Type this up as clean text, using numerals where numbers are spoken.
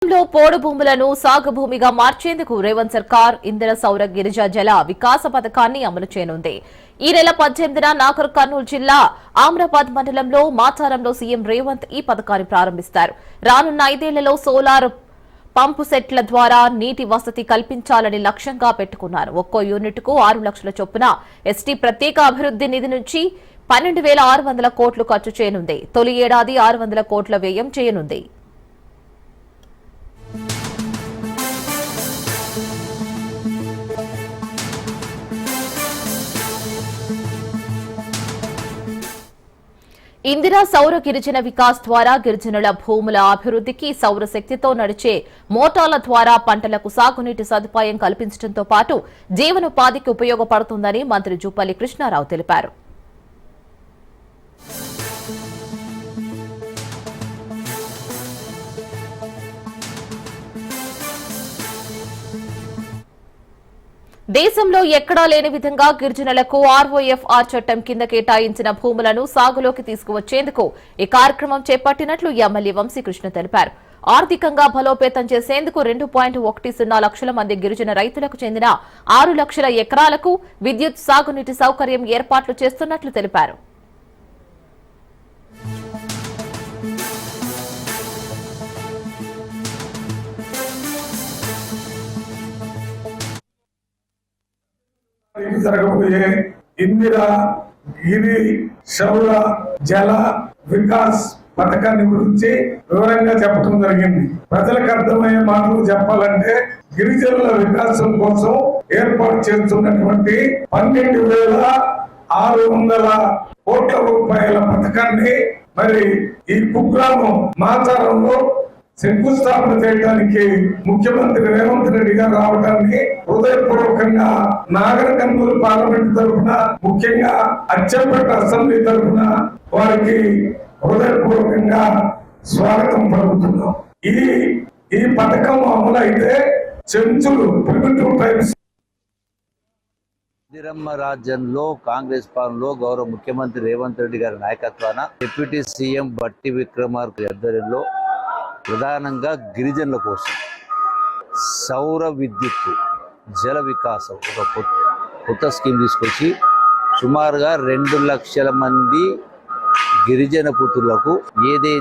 పోడు భూములను సాగు భూమిగా మార్చేందుకు రేవంత్ సర్కార్ ఇందిర సౌర గిరిజ జల వికాస పథకాన్ని అమలు చేయనుంది. ఈ నెల 18న నాగర్ కర్నూలు జిల్లా ఆమ్రాబాద్ మండలంలో మాచారంలో సీఎం రేవంత్ ఈ పథకాన్ని ప్రారంభిస్తారు. రానున్న 5 ఏళ్లలో సోలార్ పంపు సెట్ల ద్వారా నీటి వసతి కల్పించాలని లక్ష్యంగా పెట్టుకున్నారు. ఒక్కో యూనిట్కు 6 లక్షల చొప్పున ఎస్టీ ప్రత్యేక అభివృద్ది నిధి నుంచి 12,600 కోట్లు ఖర్చు చేయనుంది. తొలి ఏడాది 600 కోట్ల వ్యయం చేయనుంది. ఇందిరా సౌర గిరిజన వికాస్ ద్వారా గిరిజనుల భూముల అభివృద్ధికి సౌర శక్తితో నడిచే మోటార్ల ద్వారా పంటలకు సాగునీటి సదుపాయం కల్పించడంతో పాటు జీవనోపాధికి ఉపయోగపడుతుందని మంత్రి జూపల్లి కృష్ణారావు తెలిపారు. దేశంలో ఎక్కడా లేని విధంగా గిరిజనులకు ఆర్ఓఎఫ్ఆర్ చట్టం కింద కేటాయించిన భూములను సాగులోకి తీసుకువచ్చేందుకు ఈ కార్యక్రమం చేపట్టినట్లు ఎమ్మెల్యే వంశీకృష్ణ తెలిపారు. ఆర్థికంగా బలోపేతం చేసేందుకు 2.10 లక్షల మంది గిరిజన రైతులకు చెందిన 6 లక్షల ఎకరాలకు విద్యుత్ సాగునీటి సౌకర్యం ఏర్పాట్లు చేస్తున్నట్లు తెలిపారు. జరగబోయే ఇందిరా గిరి సౌర జల వికాస్ పథకాన్ని గురించి వివరంగా చెప్పడం జరిగింది. ప్రజలకు అర్థమయ్యే మాటలు చెప్పాలంటే గిరిజనుల వికాసం కోసం ఏర్పాటు చేస్తున్నటువంటి 12,600 కోట్ల రూపాయల పథకాన్ని మరి ఈ కుగ్రామం మాచారంలో శంకుస్థాపన చేయడానికి ముఖ్యమంత్రి రేవంత్ రెడ్డి గారు రావడాన్ని హృదయపూర్వకంగా నాగర్ కర్నూలు పార్లమెంట్ తరఫున, ముఖ్యంగా అచ్చంపేట అసెంబ్లీ తరఫున వారికి హృదయపూర్వకంగా స్వాగతం పలుకుతున్నాం. ఈ పథకం అమలైతే చెంచులు ప్రిమిటివ్ టైప్స్ ఇందిరమ్మ రాజ్యంలో కాంగ్రెస్ పాలనలో గౌరవ ముఖ్యమంత్రి రేవంత్ రెడ్డి గారి నాయకత్వాన డిప్యూటీ సీఎం బట్టి విక్రమార్క ఆధ్వర్యంలో ప్రధానంగా గిరిజనుల కోసం సౌర విద్యుత్తు జల వికాసం ఒక కొత్త స్కీమ్ తీసుకొచ్చి సుమారుగా 2 లక్షల మంది గిరిజన పుత్రులకు ఏదైతే